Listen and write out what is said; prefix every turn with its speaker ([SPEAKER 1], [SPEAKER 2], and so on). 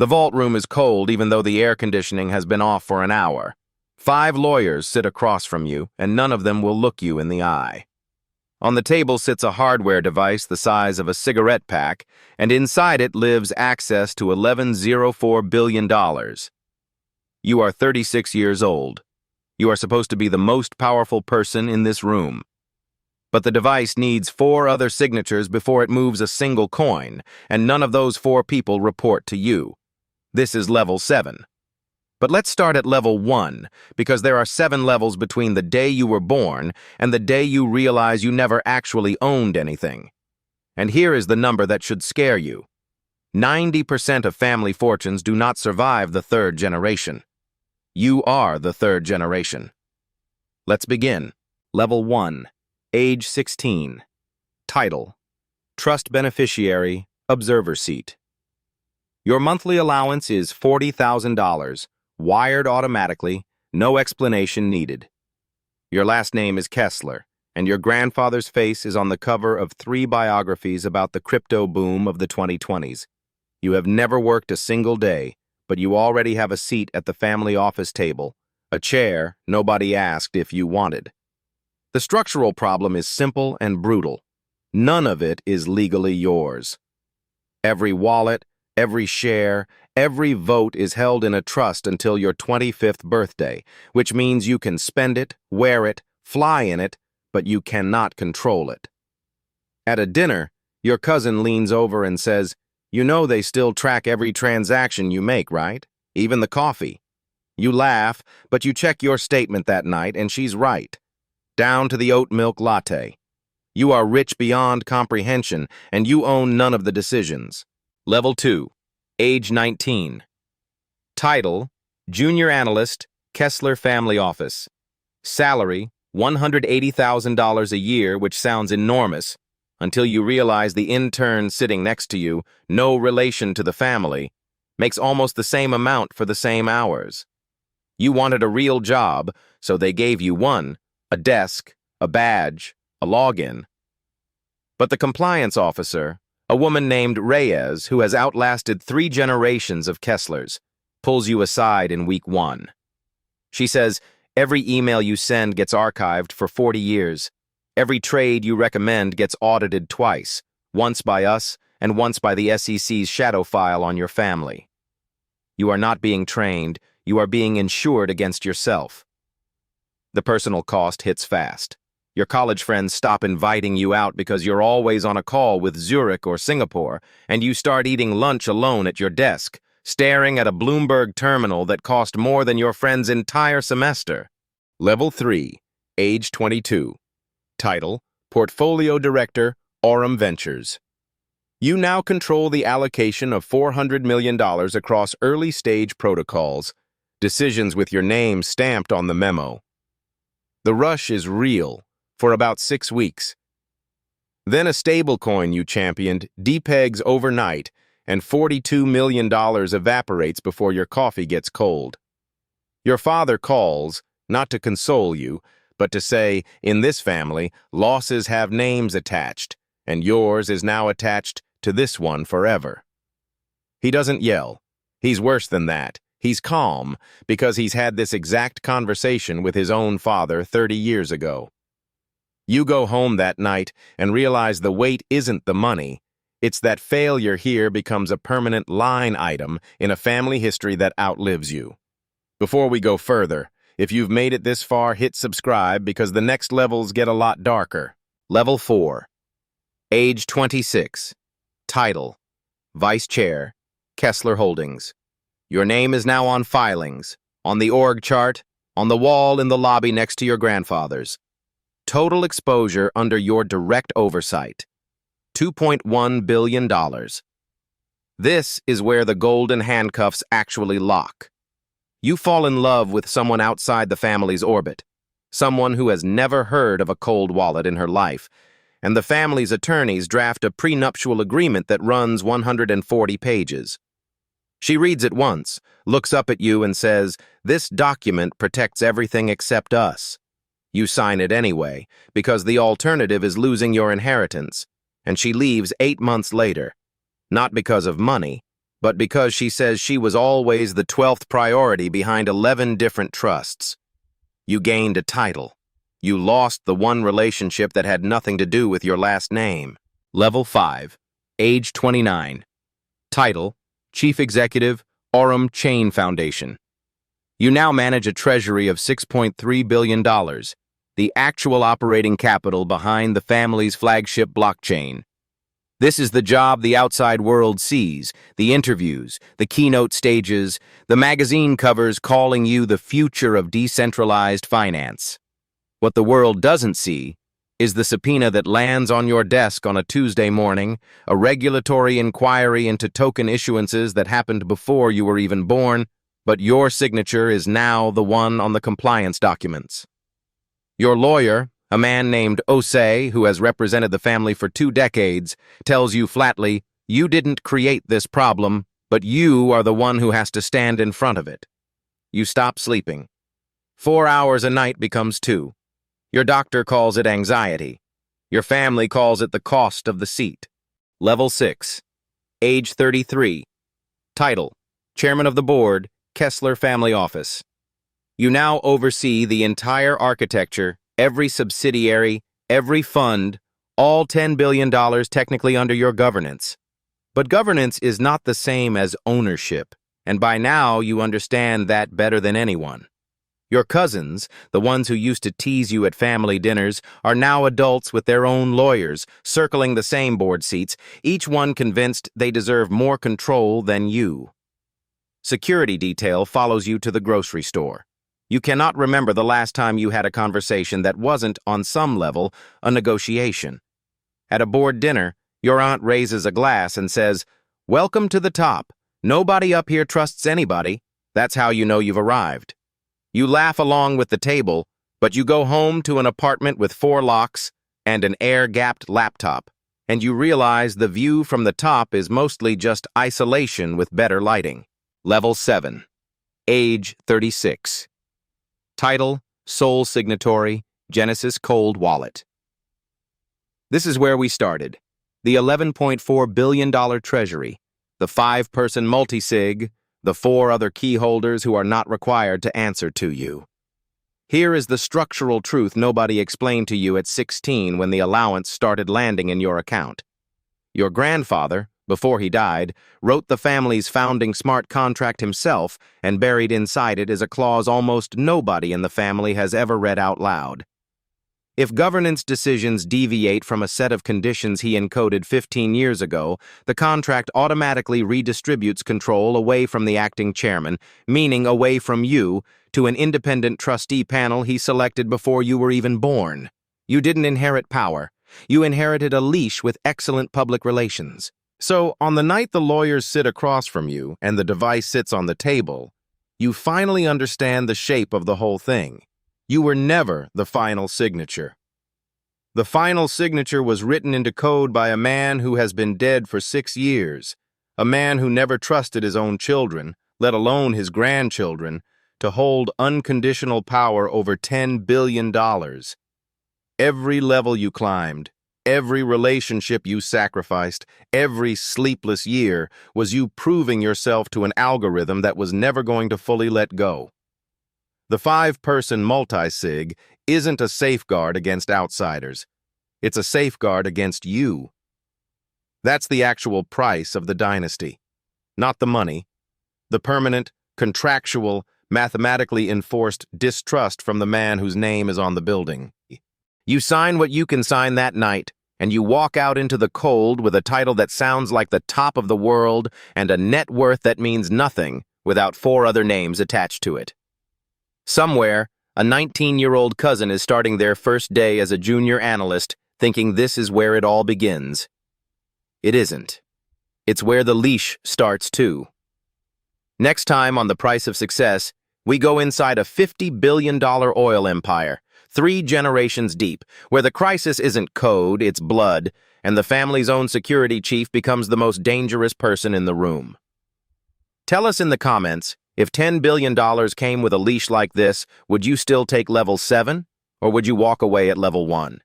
[SPEAKER 1] The vault room is cold even though the air conditioning has been off for an hour. 5 lawyers sit across from you, and none of them will look you in the eye. On the table sits a hardware device the size of a cigarette pack, and inside it lives access to $11.04 billion. You are 36 years old. You are supposed to be the most powerful person in this room. But the device needs 4 other signatures before it moves a single coin, and none of those 4 people report to you. This is level 7. But let's start at level 1, because there are 7 levels between the day you were born and the day you realize you never actually owned anything. And here is the number that should scare you. 90% of family fortunes do not survive the 3rd generation. You are the 3rd generation. Let's begin. Level 1, age 16. Title: Trust Beneficiary, Observer Seat. Your monthly allowance is $40,000, wired automatically, no explanation needed. Your last name is Kessler, and your grandfather's face is on the cover of 3 biographies about the crypto boom of the 2020s. You have never worked a single day, but you already have a seat at the family office table, a chair nobody asked if you wanted. The structural problem is simple and brutal. None of it is legally yours. Every wallet, every share, every vote is held in a trust until your 25th birthday, which means you can spend it, wear it, fly in it, but you cannot control it. At a dinner, your cousin leans over and says, "You know they still track every transaction you make, right? Even the coffee." You laugh, but you check your statement that night and she's right. Down to the oat milk latte. You are rich beyond comprehension and you own none of the decisions. Level 2, age 19. Title: Junior Analyst, Kessler Family Office. Salary: $180,000 a year, which sounds enormous, until you realize the intern sitting next to you, no relation to the family, makes almost the same amount for the same hours. You wanted a real job, so they gave you one, a desk, a badge, a login. But the compliance officer, a woman named Reyes, who has outlasted 3 generations of Kesslers, pulls you aside in week 1. She says, every email you send gets archived for 40 years. Every trade you recommend gets audited twice, once by us and once by the SEC's shadow file on your family. You are not being trained, you are being insured against yourself. The personal cost hits fast. Your college friends stop inviting you out because you're always on a call with Zurich or Singapore, and you start eating lunch alone at your desk, staring at a Bloomberg terminal that cost more than your friend's entire semester. Level 3, age 22. Title: Portfolio Director, Aurum Ventures. You now control the allocation of $400 million across early-stage protocols, decisions with your name stamped on the memo. The rush is real, for about 6 weeks. Then a stablecoin you championed depegs overnight, and $42 million evaporates before your coffee gets cold. Your father calls, not to console you, but to say, in this family, losses have names attached, and yours is now attached to this one forever. He doesn't yell. He's worse than that. He's calm, because he's had this exact conversation with his own father 30 years ago. You go home that night and realize the weight isn't the money. It's that failure here becomes a permanent line item in a family history that outlives you. Before we go further, if you've made it this far, hit subscribe because the next levels get a lot darker. Level 4. Age 26. Title: Vice Chair, Kessler Holdings. Your name is now on filings, on the org chart, on the wall in the lobby next to your grandfather's. Total exposure under your direct oversight: $2.1 billion. This is where the golden handcuffs actually lock. You fall in love with someone outside the family's orbit, someone who has never heard of a cold wallet in her life, and the family's attorneys draft a prenuptial agreement that runs 140 pages. She reads it once, looks up at you and says, "This document protects everything except us." You sign it anyway, because the alternative is losing your inheritance, and she leaves 8 months later, not because of money, but because she says she was always the 12th priority behind 11 different trusts. You gained a title. You lost the one relationship that had nothing to do with your last name. Level 5. Age 29. Title: Chief Executive, Aurum Chain Foundation. You now manage a treasury of $6.3 billion, the actual operating capital behind the family's flagship blockchain. This is the job the outside world sees, the interviews, the keynote stages, the magazine covers calling you the future of decentralized finance. What the world doesn't see is the subpoena that lands on your desk on a Tuesday morning, a regulatory inquiry into token issuances that happened before you were even born, but your signature is now the one on the compliance documents. Your lawyer, a man named Osei, who has represented the family for 2 decades, tells you flatly, you didn't create this problem, but you are the one who has to stand in front of it. You stop sleeping. 4 hours a night becomes 2. Your doctor calls it anxiety. Your family calls it the cost of the seat. Level 6. Age 33. Title: Chairman of the Board, Kessler Family Office. You now oversee the entire architecture, every subsidiary, every fund, all $10 billion technically under your governance. But governance is not the same as ownership, and by now you understand that better than anyone. Your cousins, the ones who used to tease you at family dinners, are now adults with their own lawyers, circling the same board seats, each one convinced they deserve more control than you. Security detail follows you to the grocery store. You cannot remember the last time you had a conversation that wasn't, on some level, a negotiation. At a board dinner, your aunt raises a glass and says, "Welcome to the top. Nobody up here trusts anybody." That's how you know you've arrived. You laugh along with the table, but you go home to an apartment with 4 locks and an air-gapped laptop, and you realize the view from the top is mostly just isolation with better lighting. Level 7. Age 36. Title: Sole Signatory, Genesis Cold Wallet. This is where we started. The $11.4 billion treasury, the 5-person multisig, the 4 other key holders who are not required to answer to you. Here is the structural truth nobody explained to you at 16 when the allowance started landing in your account. Your grandfather, before he died, wrote the family's founding smart contract himself, and buried inside it is a clause almost nobody in the family has ever read out loud. If governance decisions deviate from a set of conditions he encoded 15 years ago, the contract automatically redistributes control away from the acting chairman, meaning away from you, to an independent trustee panel he selected before you were even born. You didn't inherit power. You inherited a leash with excellent public relations. So, on the night the lawyers sit across from you and the device sits on the table, you finally understand the shape of the whole thing. You were never the final signature. The final signature was written into code by a man who has been dead for 6 years, a man who never trusted his own children, let alone his grandchildren, to hold unconditional power over $10 billion. Every level you climbed, every relationship you sacrificed, every sleepless year was you proving yourself to an algorithm that was never going to fully let go. The 5-person multisig isn't a safeguard against outsiders. It's a safeguard against you. That's the actual price of the dynasty. Not the money. The permanent, contractual, mathematically enforced distrust from the man whose name is on the building. You sign what you can sign that night, and you walk out into the cold with a title that sounds like the top of the world and a net worth that means nothing without 4 other names attached to it. Somewhere, a 19-year-old cousin is starting their first day as a junior analyst, thinking this is where it all begins. It isn't. It's where the leash starts, too. Next time on The Price of Success, we go inside a $50 billion oil empire, 3 generations deep, where the crisis isn't code, it's blood, and the family's own security chief becomes the most dangerous person in the room. Tell us in the comments, if $10 billion came with a leash like this, would you still take level 7, or would you walk away at level 1?